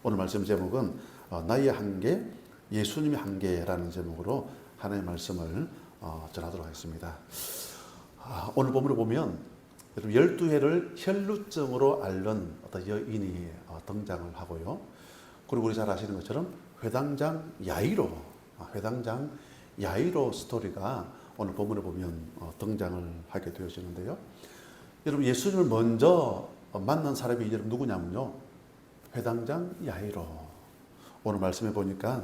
오늘 말씀 제목은 나의 한계, 예수님의 한계라는 제목으로 하나님의 말씀을 전하도록 하겠습니다. 오늘 본문을 보면 12해를 혈루증으로 앓는 어떤 여인이 등장을 하고요. 그리고 우리 잘 아시는 것처럼 회당장 야이로 스토리가 오늘 본문에 보면 등장을 하게 되어지는데요. 여러분, 예수님을 먼저 만난 사람이 여러분 누구냐면요, 회당장 야이로. 오늘 말씀해 보니까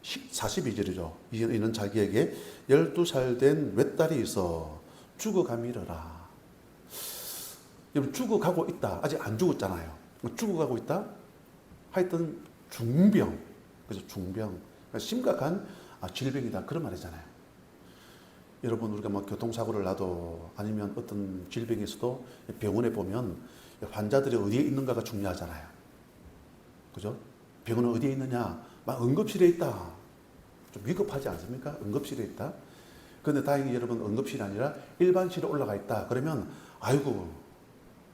42절이죠. 이는 자기에게 12살 된 외딸이 있어 죽어가미르라. 여러분, 죽어가고 있다. 아직 안 죽었잖아요. 죽어가고 있다. 하여튼 중병, 그죠? 중병, 심각한 질병이다, 그런 말이잖아요. 여러분, 우리가 뭐 교통사고를 나도 아니면 어떤 질병이 있어도 병원에 보면 환자들이 어디에 있는가가 중요하잖아요. 그죠? 병원은 어디에 있느냐? 막 응급실에 있다. 좀 위급하지 않습니까? 응급실에 있다. 그런데 다행히 여러분, 응급실이 아니라 일반실에 올라가 있다. 그러면 아이고,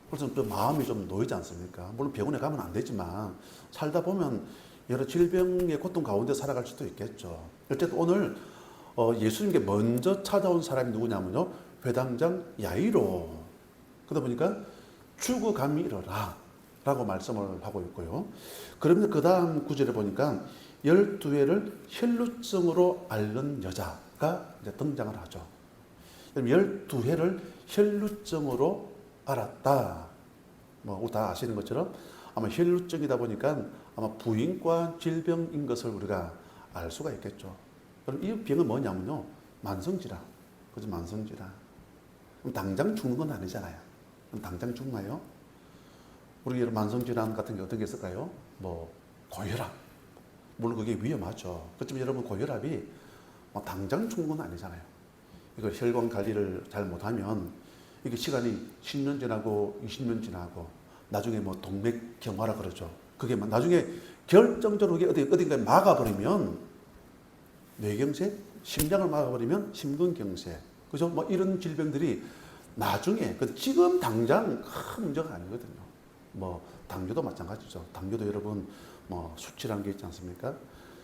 벌써 좀 마음이 좀 놓이지 않습니까? 물론 병원에 가면 안 되지만 살다 보면 여러 질병의 고통 가운데 살아갈 수도 있겠죠. 어쨌든 오늘 예수님께 먼저 찾아온 사람이 누구냐면요, 회당장 야이로. 그러다 보니까 죽어가미르라 라고 말씀을 하고 있고요. 그러면서 그 다음 구절에 보니까 12해를 혈루증으로 앓는 여자가 이제 등장을 하죠. 12해를 혈루증으로 앓았다. 뭐 다 아시는 것처럼 아마 혈루증이다 보니까 아마 부인과 질병인 것을 우리가 알 수가 있겠죠. 그럼 이 병은 뭐냐면요, 만성질환. 그죠? 만성질환. 그럼 당장 죽는 건 아니잖아요. 그럼 당장 죽나요? 우리 만성질환 같은 게 어떤 게 있을까요? 뭐 고혈압. 물론 그게 위험하죠. 그렇지만 여러분, 고혈압이 뭐 당장 죽는 건 아니잖아요. 이거 혈관 관리를 잘 못하면 이게 시간이 10년 지나고 20년 지나고 나중에 뭐 동맥경화라 그러죠. 그게 나중에 결정적으로 어딘가에 막아버리면 뇌경색, 심장을 막아버리면 심근경색, 그죠? 뭐 이런 질병들이 나중에, 지금 당장 큰 문제가 아니거든요. 뭐 당뇨도 마찬가지죠. 당뇨도 여러분 뭐 수치라는 게 있지 않습니까?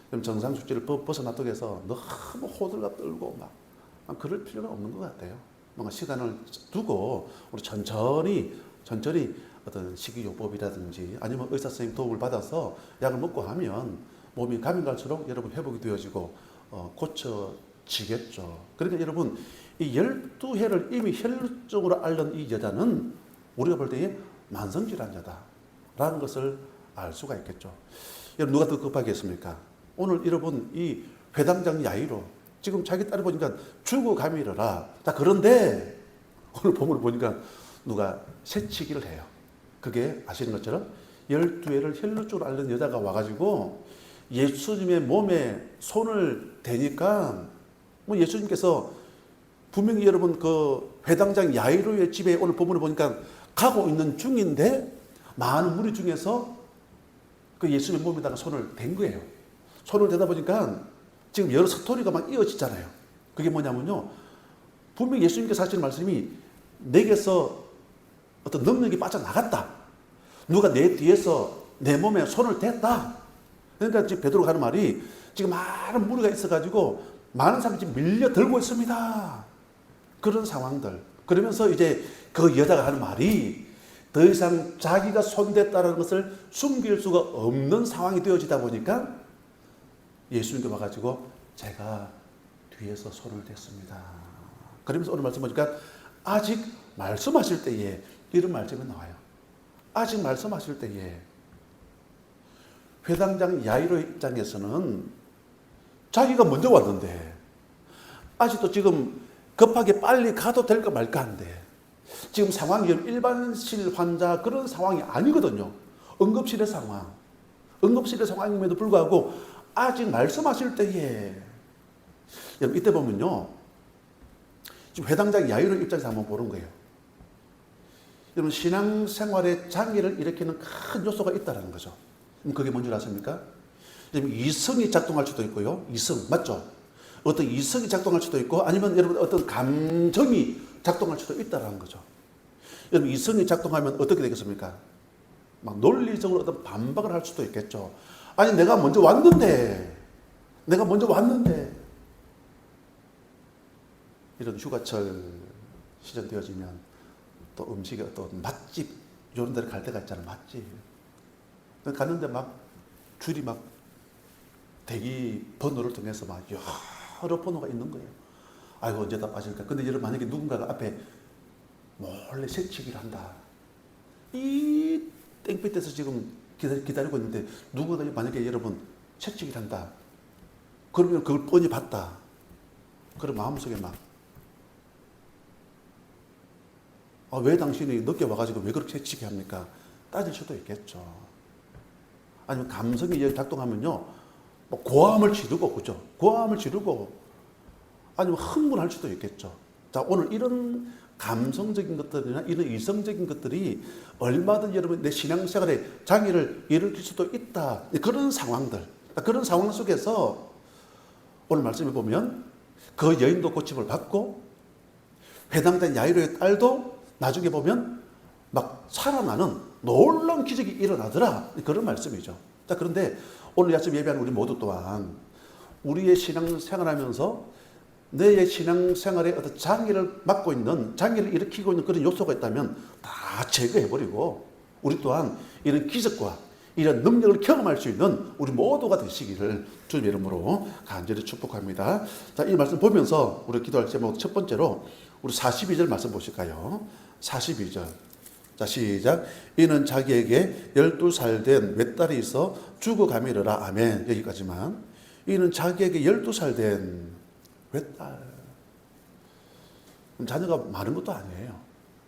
그럼 정상 수치를 벗어났다고 해서 너무 호들갑 떨고 막 그럴 필요는 없는 것 같아요. 뭔가 시간을 두고 우리 천천히 어떤 식이요법이라든지 아니면 의사 선생님 도움을 받아서 약을 먹고 하면 몸이 가면 갈수록 여러분 회복이 되어지고 고쳐지겠죠. 그러니까 여러분, 이 12해를 이미 혈루증으로 앓는 이 여자는 우리가 볼 때에 만성질환자다라는 것을 알 수가 있겠죠. 여러분, 누가 더 급하겠습니까? 오늘 여러분, 이 회당장 야이로 지금 자기 딸을 보니까 죽어가미르라. 자, 그런데 오늘 본문을 보니까 누가 새치기를 해요. 그게 아시는 것처럼 12해를 혈루증으로 앓는 여자가 와가지고 예수님의 몸에 손을 대니까 뭐 예수님께서 분명히 여러분 그 회당장 야이로의 집에 오늘 본문을 보니까 가고 있는 중인데 많은 무리 중에서 그 예수님의 몸에다가 손을 댄 거예요. 손을 대다 보니까 지금 여러 스토리가 막 이어지잖아요. 그게 뭐냐면요, 분명히 예수님께서 하시는 말씀이 내게서 어떤 능력이 빠져나갔다. 누가 내 뒤에서 내 몸에 손을 댔다. 그러니까 지금 베드로가 하는 말이 지금 많은 무리가 있어가지고 많은 사람이 지금 밀려들고 있습니다. 그런 상황들. 그러면서 이제 그 여자가 하는 말이 더 이상 자기가 손댔다는 것을 숨길 수가 없는 상황이 되어지다 보니까 예수님께 와가지고 제가 뒤에서 손을 댔습니다. 그러면서 오늘 말씀 보니까 아직 말씀하실 때에 이런 말씀이 나와요. 아직 말씀하실 때에 회당장 야이로 입장에서는 자기가 먼저 왔는데 아직도 지금 급하게 빨리 가도 될까 말까 한데 지금 상황이 일반실 환자 그런 상황이 아니거든요. 응급실의 상황. 응급실의 상황임에도 불구하고 아직 말씀하실 때에 여러분, 이때 보면요, 지금 회당장 야이로 입장에서 한번 보는 거예요. 여러분, 신앙생활에 장애를 일으키는 큰 요소가 있다는 거죠. 그게 뭔지 아십니까? 이성이 작동할 수도 있고요. 이성, 맞죠? 어떤 이성이 작동할 수도 있고 아니면 여러분 어떤 감정이 작동할 수도 있다는 거죠. 여러분, 이성이 작동하면 어떻게 되겠습니까? 막 논리적으로 어떤 반박을 할 수도 있겠죠. 아니 내가 먼저 왔는데 이런 휴가철 시즌 되어지면 또 음식이 또 맛집 이런 데를 갈 때가 있잖아. 맛집 갔는데 막 줄이 막 대기 번호를 통해서 막 여러 번호가 있는 거예요. 아이고 언제 다 빠질까. 근데 여러분 만약에 누군가가 앞에 몰래 새치기를 한다. 이 땡볕에서 지금 기다리고 있는데 누군가 만약에 여러분 새치기를 한다. 그러면 그걸 뻔히 봤다. 그럼 마음속에 막 왜 당신이 늦게 와가지고 왜 그렇게 새치기 합니까? 따질 수도 있겠죠. 아니면 감성이 작동하면요. 뭐 고함을 지르고 그죠? 고함을 지르고 아니면 흥분할 수도 있겠죠. 자, 오늘 이런 감성적인 것들이나 이런 이성적인 것들이 얼마든 여러분 내 신앙생활에 장애를 일으킬 수도 있다. 그런 상황들, 그런 상황 속에서 오늘 말씀해 보면 그 여인도 고침을 받고 회당장 야이로의 딸도 나중에 보면 막 살아나는 놀라운 기적이 일어나더라. 그런 말씀이죠. 자, 그런데 오늘 아침 예배하는 우리 모두 또한 우리의 신앙생활하면서 내 신앙생활에 어떤 장애를 막고 있는, 장애를 일으키고 있는 그런 요소가 있다면 다 제거해버리고 우리 또한 이런 기적과 이런 능력을 경험할 수 있는 우리 모두가 되시기를 주님의 이름으로 간절히 축복합니다. 자, 이 말씀 보면서 우리 기도할 제목 첫 번째로 우리 42절 말씀 보실까요? 42절. 자, 시작. 이는 자기에게 12살 된 외딸이 있어 죽어가미르라. 아멘. 여기까지만. 이는 자기에게 12살 된 외딸. 자녀가 많은 것도 아니에요.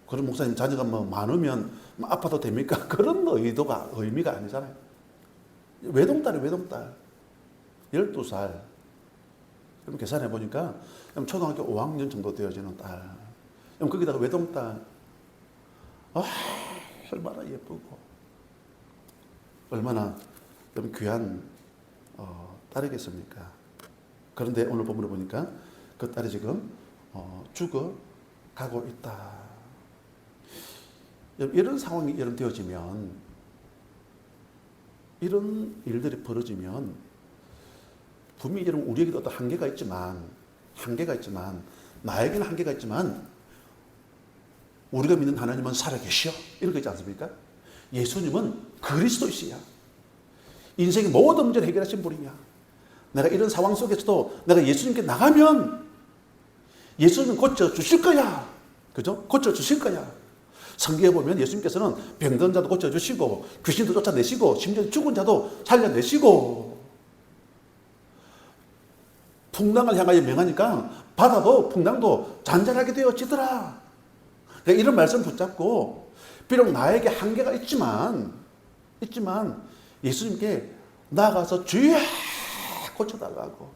그럼 목사님 자녀가 뭐 많으면 아파도 됩니까? 그런 의미가 아니잖아요. 외동딸이 외동딸. 12살. 그럼 계산해 보니까 초등학교 5학년 정도 되어지는 딸. 그럼 거기다가 외동딸. 얼마나 예쁘고 얼마나 귀한 딸이겠습니까? 그런데 오늘 본문을 보니까 그 딸이 지금 죽어가고 있다. 이런 상황이 되어지면, 이런 일들이 벌어지면 분명히 우리에게도 어떤 한계가 있지만 나에게는 한계가 있지만 우리가 믿는 하나님은 살아계셔. 이런 거 있지 않습니까? 예수님은 그리스도이시야. 인생의 모든 문제를 해결하신 분이야. 내가 이런 상황 속에서도 내가 예수님께 나가면 예수님은 고쳐주실 거야. 그죠? 고쳐주실 거야. 성경에 보면 예수님께서는 병든 자도 고쳐주시고 귀신도 쫓아내시고 심지어 죽은 자도 살려내시고 풍랑을 향하여 명하니까 바다도 풍랑도 잔잔하게 되어지더라. 이런 말씀 붙잡고 비록 나에게 한계가 있지만 예수님께 나가서 주여 고쳐달라고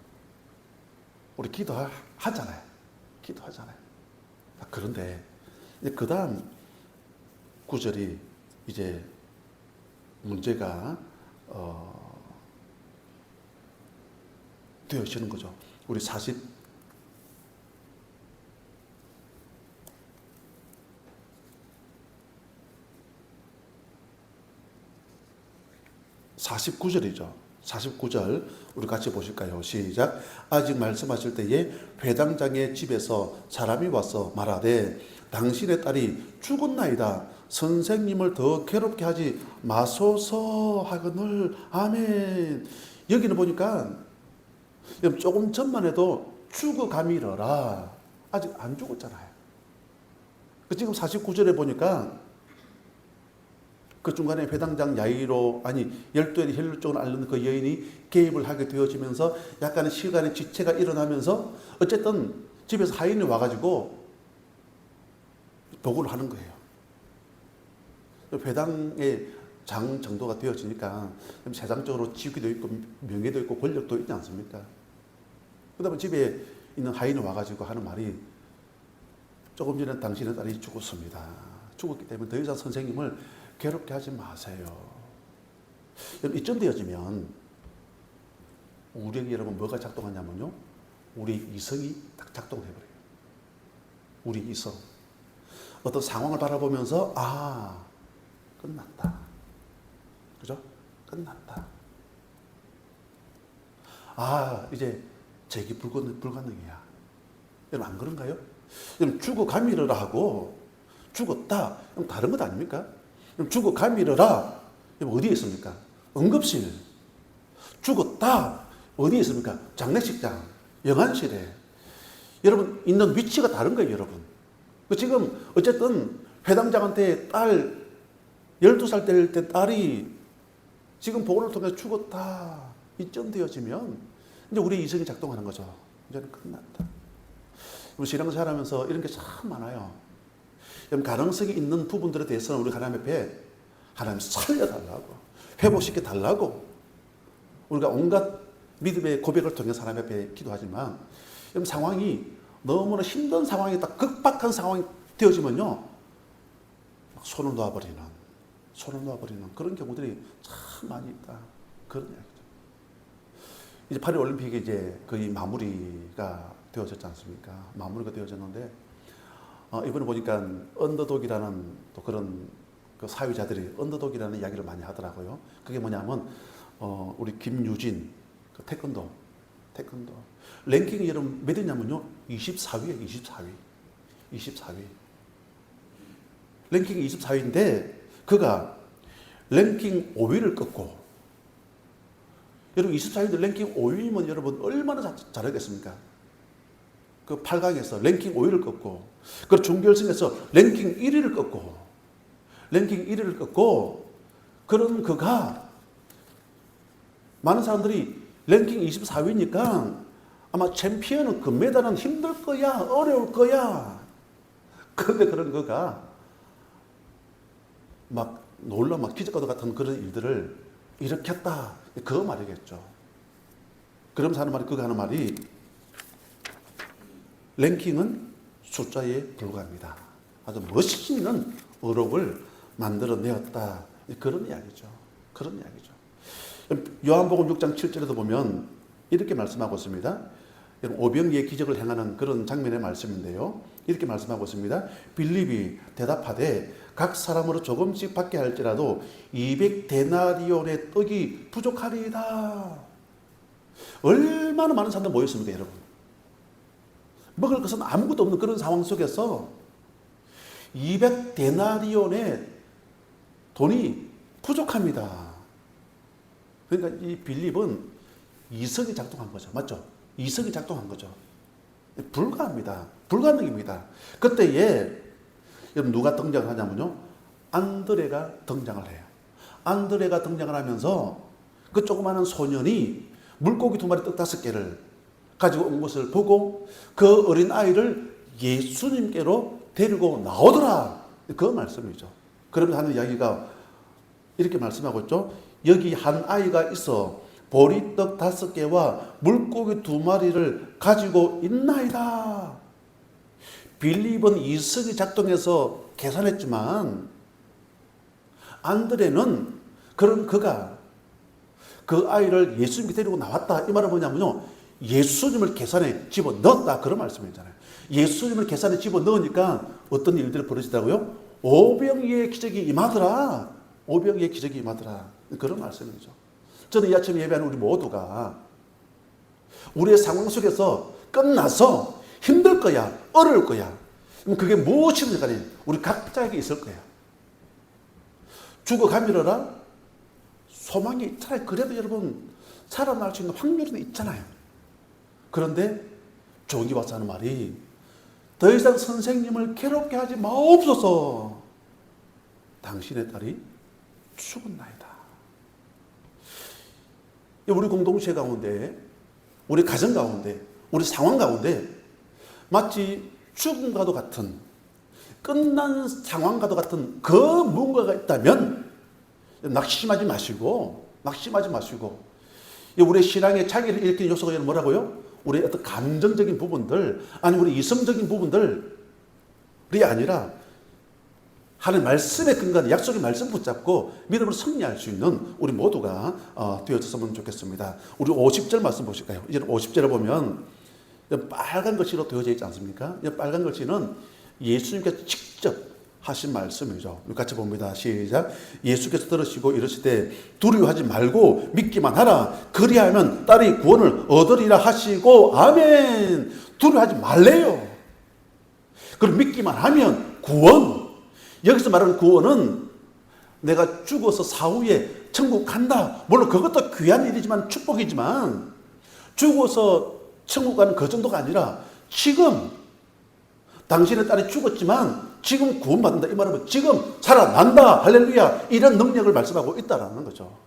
우리 기도하잖아요. 그런데 그 다음 구절이 이제 문제가 되어지는 거죠. 우리 49절이죠. 49절 우리 같이 보실까요? 시작. 아직 말씀하실 때에 회당장의 집에서 사람이 와서 말하되 당신의 딸이 죽었나이다. 선생님을 더 괴롭게 하지 마소서 하거늘. 아멘. 여기는 보니까 조금 전만 해도 죽어가미러라. 아직 안 죽었잖아요. 지금 49절에 보니까 그 중간에 회당장 야이로, 아니 12일의 혈루증을 앓는 그 여인이 개입을 하게 되어지면서 약간의 시간의 지체가 일어나면서 어쨌든 집에서 하인이 와가지고 보고를 하는 거예요. 회당의 장 정도가 되어지니까 세상적으로 지위도 있고 명예도 있고 권력도 있지 않습니까? 그다음에 집에 있는 하인이 와가지고 하는 말이 조금 전에 당신의 딸이 죽었습니다. 죽었기 때문에 더 이상 선생님을 괴롭게 하지 마세요. 이쯤 되어지면 우리에게 여러분 뭐가 작동하냐면요, 우리 이성이 딱 작동을 해버려요. 우리 이성. 어떤 상황을 바라보면서 끝났다. 그죠? 끝났다. 이제 재기 불가능이야. 여러분 안 그런가요? 여러분 죽어가미르라 하고 죽었다. 그럼 다른 것 아닙니까? 그럼 죽어가미르라. 여러분 어디에 있습니까? 응급실. 죽었다. 어디에 있습니까? 장례식장, 영안실에. 여러분 있는 위치가 다른 거예요, 여러분. 지금 어쨌든 회당장한테 딸 12살 될 때 딸이 지금 보건을 통해 죽었다 입증되어지면 이제 우리의 이성이 작동하는 거죠. 이제는 끝났다. 우리 신앙생활 하면서 이런 게 참 많아요. 가능성이 있는 부분들에 대해서는 우리 하나님 앞에 하나님 살려달라고, 회복시켜 달라고 우리가 온갖 믿음의 고백을 통해서 하나님 앞에 기도하지만 상황이 너무나 힘든 상황이 딱 극박한 상황이 되어지면요 막 손을 놓아버리는 그런 경우들이 참 많이 있다. 그런 이야기죠. 이제 파리 올림픽이 이제 거의 마무리가 되어졌지 않습니까? 마무리가 되어졌는데 이번에 보니까 언더독이라는 또 그런 그 사회자들이 언더독이라는 이야기를 많이 하더라고요. 그게 뭐냐면 우리 김유진 그 태권도 랭킹이 여러분 몇 위냐면요 24위에 24위. 랭킹이 24위인데 그가 랭킹 5위를 꺾고, 여러분 24위인데 랭킹 5위면 여러분 얼마나 잘하겠습니까? 그 8강에서 랭킹 5위를 꺾고, 그 준결승에서 랭킹 1위를 꺾고, 그런 그가 많은 사람들이 랭킹 24위니까 아마 챔피언은 금메달은 힘들 거야, 어려울 거야. 그런데 그런 그가 막 놀라 막 기적과도 같은 그런 일들을 일으켰다. 그 말이겠죠. 그러면서 하는 말이, 그가 하는 말이 랭킹은 숫자에 불과합니다. 아주 멋있는 어록을 만들어내었다. 그런 이야기죠. 요한복음 6장 7절에도 보면 이렇게 말씀하고 있습니다. 오병이의 기적을 행하는 그런 장면의 말씀인데요. 이렇게 말씀하고 있습니다. 빌립이 대답하되 각 사람으로 조금씩 받게 할지라도 200데나리온의 떡이 부족하리이다. 얼마나 많은 사람들 모였습니까, 여러분? 먹을 것은 아무것도 없는 그런 상황 속에서 200데나리온의 돈이 부족합니다. 그러니까 이 빌립은 이성이 작동한 거죠. 맞죠? 이성이 작동한 거죠. 불가합니다. 불가능입니다. 그때에 여러분 누가 등장을 하냐면요. 안드레가 등장을 해요. 안드레가 등장을 하면서 그 조그마한 소년이 물고기 2마리 떡 5개를 가지고 온 것을 보고 그 어린 아이를 예수님께로 데리고 나오더라. 그 말씀이죠. 그러면서 하는 이야기가 이렇게 말씀하고 있죠. 여기 한 아이가 있어 보리떡 5개와 물고기 2마리를 가지고 있나이다. 빌립은 이성이 작동해서 계산했지만 안드레는 그런 그가 그 아이를 예수님께 데리고 나왔다. 이 말은 뭐냐면요. 예수님을 계산에 집어넣었다. 그런 말씀이잖아요. 예수님을 계산에 집어넣으니까 어떤 일들이 벌어지더라고요. 오병이의 기적이 임하더라. 그런 말씀이죠. 저는 이 아침 예배하는 우리 모두가 우리의 상황 속에서 끝나서 힘들 거야, 어려울 거야. 그럼 그게 무엇이든 간에 우리 각자에게 있을 거야. 죽어가미르라 소망이 있잖아요. 그래도 여러분 살아날 수 있는 확률은 있잖아요. 그런데 종이 와서 하는 말이 더 이상 선생님을 괴롭게 하지 마옵소서. 당신의 딸이 죽었나이다. 우리 공동체 가운데, 우리 가정 가운데, 우리 상황 가운데 마치 죽음과도 같은, 끝난 상황과도 같은 그 무언가가 있다면 낙심하지 마시고 우리의 신앙의 차이를 일으키는 요소가 뭐라고요? 우리의 어떤 감정적인 부분들, 아니 우리 이성적인 부분들이 아니라 하나님 말씀에 근거한 약속의 말씀 붙잡고 믿음으로 승리할 수 있는 우리 모두가 되어졌으면 좋겠습니다. 우리 50절 말씀 보실까요? 이제 50절에 보면 빨간 글씨로 되어져 있지 않습니까? 이 빨간 글씨는 예수님께서 직접 하신 말씀이죠. 같이 봅니다. 시작. 예수께서 들으시고 이르시되 두려워하지 말고 믿기만 하라. 그리하면 딸이 구원을 얻으리라 하시고 아멘. 두려워하지 말래요. 그럼 믿기만 하면 구원. 여기서 말하는 구원은 내가 죽어서 사후에 천국 간다. 물론 그것도 귀한 일이지만 축복이지만 죽어서 천국 가는 그 정도가 아니라 지금 당신의 딸이 죽었지만 지금 구원받는다. 이 말은 지금 살아난다. 할렐루야. 이런 능력을 말씀하고 있다라는 거죠.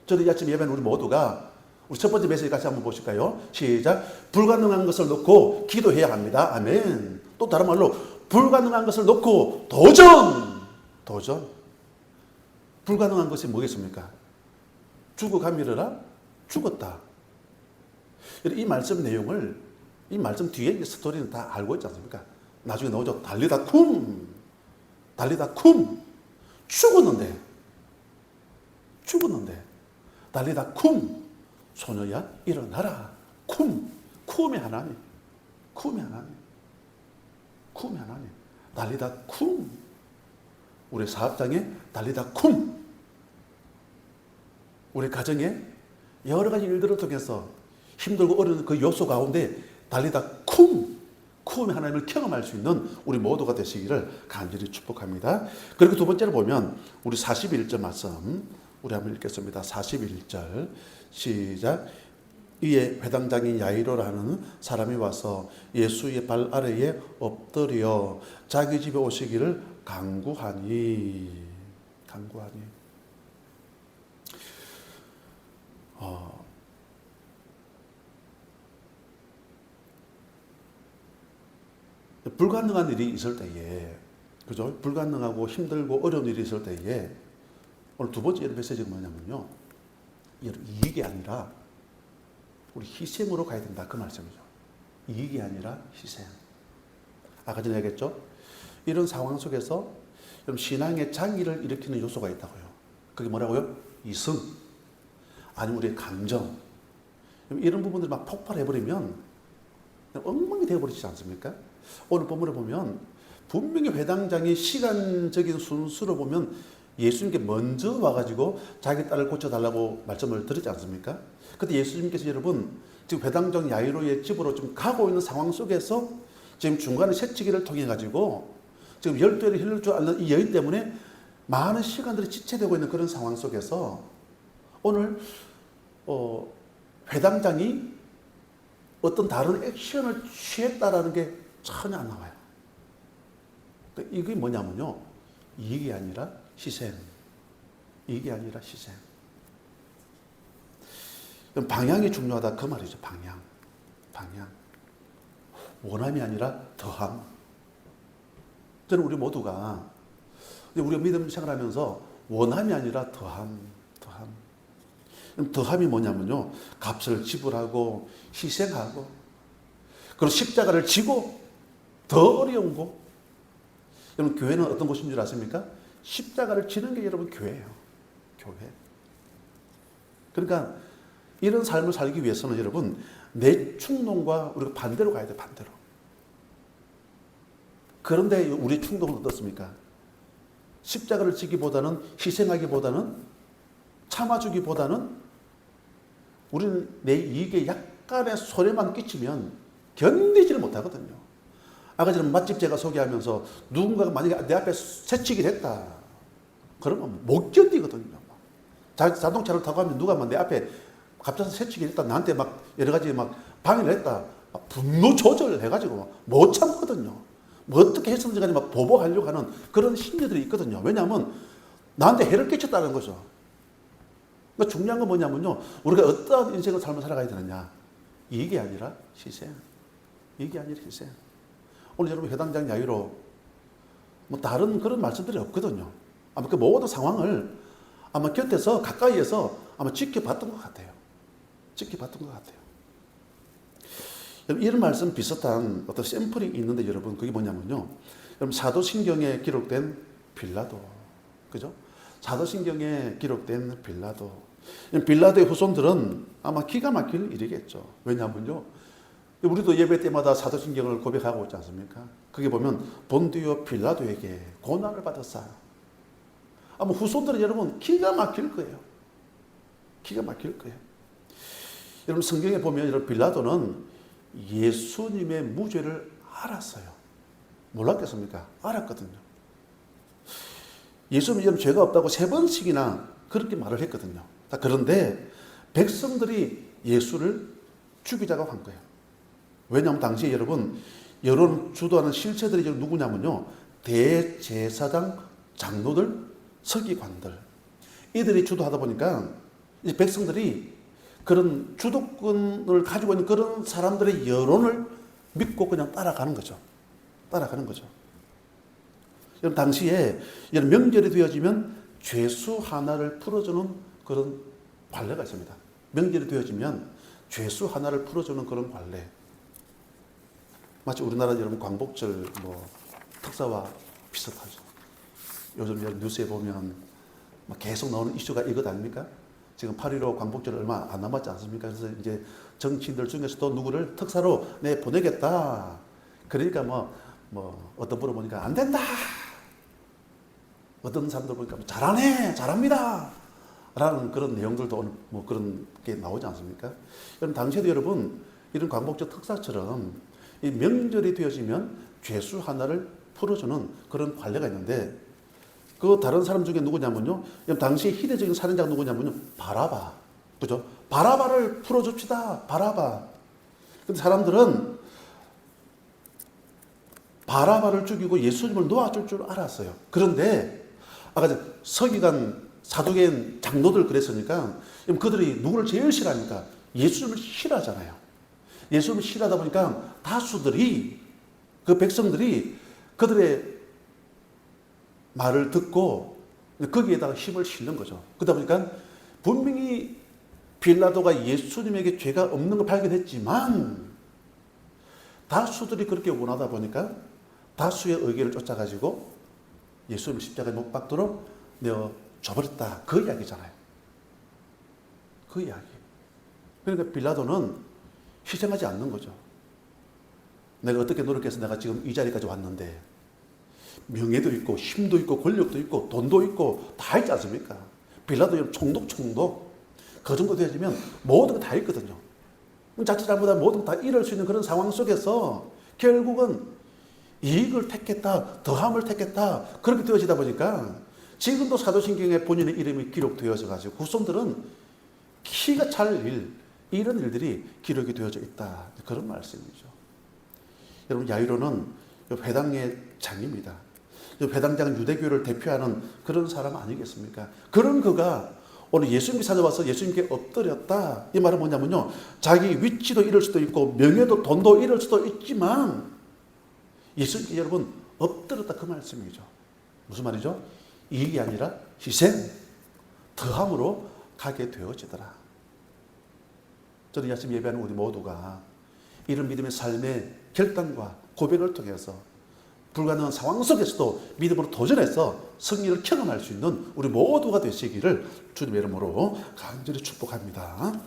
저는 이 아침 예배는 우리 모두가 우리 첫 번째 메시지 같이 한번 보실까요? 시작. 불가능한 것을 놓고 기도해야 합니다. 아멘. 또 다른 말로 불가능한 것을 놓고 도전. 불가능한 것이 뭐겠습니까? 죽어가미르라. 죽었다. 이 말씀 내용을 이 말씀 뒤에 스토리는 다 알고 있지 않습니까? 나중에 나오죠. 달리다 쿰. 죽었는데 달리다 쿰. 소녀야 일어나라. 쿰이 하나님. 달리다 쿰. 우리 사업장에 달리다 쿰. 우리 가정에 여러 가지 일들을 통해서 힘들고 어려운 그 요소 가운데 달리다 쿰. 쿰의 하나님을 경험할 수 있는 우리 모두가 되시기를 간절히 축복합니다. 그리고 두 번째로 보면 우리 41절 말씀 우리 한번 읽겠습니다. 41절 시작. 이에 회당장인 야이로라는 사람이 와서 예수의 발 아래에 엎드려 자기 집에 오시기를 간구하니 불가능한 일이 있을 때에, 그죠? 불가능하고 힘들고 어려운 일이 있을 때에 오늘 두 번째 메시지가 뭐냐면요, 이익이 아니라 우리 희생으로 가야 된다, 그 말씀이죠. 이익이 아니라 희생. 아까 전에 얘기했죠? 이런 상황 속에서 신앙의 장애를 일으키는 요소가 있다고요. 그게 뭐라고요? 이성, 아니면 우리의 감정. 이런 부분들이 막 폭발해버리면 엉망이 되어버리지 않습니까? 오늘 본문을 보면 분명히 회당장이 시간적인 순수로 보면 예수님께 먼저 와가지고 자기 딸을 고쳐달라고 말씀을 드렸지 않습니까? 그때 예수님께서 여러분 지금 회당장 야이로의 집으로 좀 가고 있는 상황 속에서 지금 중간에 새치기를 통해 가지고 지금 열두해를 흘릴 줄 아는 이 여인 때문에 많은 시간들이 지체되고 있는 그런 상황 속에서 오늘 회당장이 어떤 다른 액션을 취했다라는 게 전혀 안 나와요. 그러니까 이게 뭐냐면요, 이익이 아니라 희생. 이익이 아니라 희생. 방향이 중요하다, 그 말이죠. 방향. 원함이 아니라 더함. 저는 우리 모두가 우리가 믿음 생활하면서 원함이 아니라 더함. 더함이 뭐냐면요, 값을 지불하고 희생하고 그리고 십자가를 지고 더 어려운 곳. 여러분, 교회는 어떤 곳인 줄 아십니까? 십자가를 지는 게 여러분 교회예요. 교회. 그러니까 이런 삶을 살기 위해서는 여러분 내 충동과 우리가 반대로 가야 돼, 반대로. 그런데 우리 충동은 어떻습니까? 십자가를 지기보다는, 희생하기보다는, 참아주기보다는 우리는 내 이익에 약간의 손해만 끼치면 견디지를 못하거든요. 아까 전에 맛집 제가 소개하면서 누군가가 만약에 내 앞에 새치기를 했다, 그러면 못 견디거든요. 자동차를 타고 가면 누가 막 내 앞에 갑자기 새치기를 했다, 나한테 막 여러 가지 막 방해를 했다, 막 분노 조절을 해가지고 못 참거든요. 뭐 어떻게 했었는지 간에 막 보복하려고 하는 그런 심리들이 있거든요. 왜냐하면 나한테 해를 끼쳤다는 거죠. 그러니까 중요한 건 뭐냐면요, 우리가 어떠한 인생을 삶을 살아가야 되느냐, 이익이 아니라 희생. 이익이 아니라 희생. 오늘 여러분 회당장 야유로 뭐 다른 그런 말씀들이 없거든요. 아마 그 모든 상황을 아마 곁에서 가까이에서 아마 지켜봤던 것 같아요. 이런 말씀 비슷한 어떤 샘플이 있는데 여러분, 그게 뭐냐면요, 여러분 사도신경에 기록된 빌라도, 그죠? 사도신경에 기록된 빌라도의 후손들은 아마 기가 막힐 일이겠죠. 왜냐하면요, 우리도 예배 때마다 사도신경을 고백하고 있지 않습니까? 거기 보면 본디오 빌라도에게 고난을 받았어요. 아마 후손들은 여러분 기가 막힐 거예요. 기가 막힐 거예요. 여러분 성경에 보면 여러분 빌라도는 예수님의 무죄를 알았어요. 몰랐겠습니까? 알았거든요. 예수님은 여러분 죄가 없다고 3번씩이나 그렇게 말을 했거든요. 그런데 백성들이 예수를 죽이자고 한 거예요. 왜냐하면 당시에 여러분 여론 주도하는 실체들이 누구냐면요, 대제사장 장로들, 서기관들, 이들이 주도하다 보니까 이제 백성들이 그런 주도권을 가지고 있는 그런 사람들의 여론을 믿고 그냥 따라가는 거죠. 따라가는 거죠. 여러분 당시에 이런 명절이 되어지면 죄수 하나를 풀어주는 그런 관례가 있습니다. 명절이 되어지면 죄수 하나를 풀어주는 그런 관례. 마치 우리나라 여러분 광복절 특사와 비슷하죠. 요즘 뉴스에 보면 계속 나오는 이슈가 이것 아닙니까? 지금 8.15 광복절 얼마 안 남았지 않습니까? 그래서 이제 정치인들 중에서도 누구를 특사로 보내겠다. 그러니까 어떤 분을 보니까 안 된다. 어떤 사람들 보니까 잘하네, 잘합니다. 라는 그런 내용들도 그런 게 나오지 않습니까? 여러분, 당시에도 여러분, 이런 광복절 특사처럼 이 명절이 되어지면 죄수 하나를 풀어주는 그런 관례가 있는데, 그 다른 사람 중에 누구냐면요, 당시 희대적인 살인자가 누구냐면요, 바라바. 그죠? 바라바를 풀어줍시다. 바라바. 근데 사람들은 바라바를 죽이고 예수님을 놓아줄 줄 알았어요. 그런데 아까 서기관, 사두개인 장로들 그랬으니까 그들이 누구를 제일 싫어합니까? 예수님을 싫어하잖아요. 예수님을 싫어하다 보니까 다수들이, 그 백성들이 그들의 말을 듣고 거기에다가 힘을 실는 거죠. 그러다 보니까 분명히 빌라도가 예수님에게 죄가 없는 걸 발견했지만 다수들이 그렇게 원하다 보니까 다수의 의견을 쫓아가지고 예수님을 십자가에 못 박도록 내어 줘버렸다. 그 이야기잖아요. 그 이야기. 그러니까 빌라도는 희생하지 않는 거죠. 내가 어떻게 노력해서 내가 지금 이 자리까지 왔는데 명예도 있고 힘도 있고 권력도 있고 돈도 있고 다 있지 않습니까? 빌라도 총독 그 정도 되어지면 모든 게 다 있거든요. 자칫 잘못하면 모든 거 다 잃을 수 있는 그런 상황 속에서 결국은 이익을 택했다, 더함을 택했다, 그렇게 되어지다 보니까 지금도 사도신경에 본인의 이름이 기록되어져 가지고 후손들은 키가 찰 일, 이런 일들이 기록이 되어져 있다, 그런 말씀이죠. 여러분, 야이로는 회당의 장입니다. 회당장은 유대교를 대표하는 그런 사람 아니겠습니까? 그런 그가 오늘 예수님께 찾아와서 예수님께 엎드렸다. 이 말은 뭐냐면요, 자기 위치도 잃을 수도 있고 명예도 돈도 잃을 수도 있지만 예수님께 여러분 엎드렸다, 그 말씀이죠. 무슨 말이죠? 이익이 아니라 희생, 더함으로 가게 되어지더라. 저는 이 아침 예배하는 우리 모두가 이런 믿음의 삶의 결단과 고백을 통해서 불가능한 상황 속에서도 믿음으로 도전해서 승리를 경험할 수 있는 우리 모두가 되시기를 주님의 이름으로 간절히 축복합니다.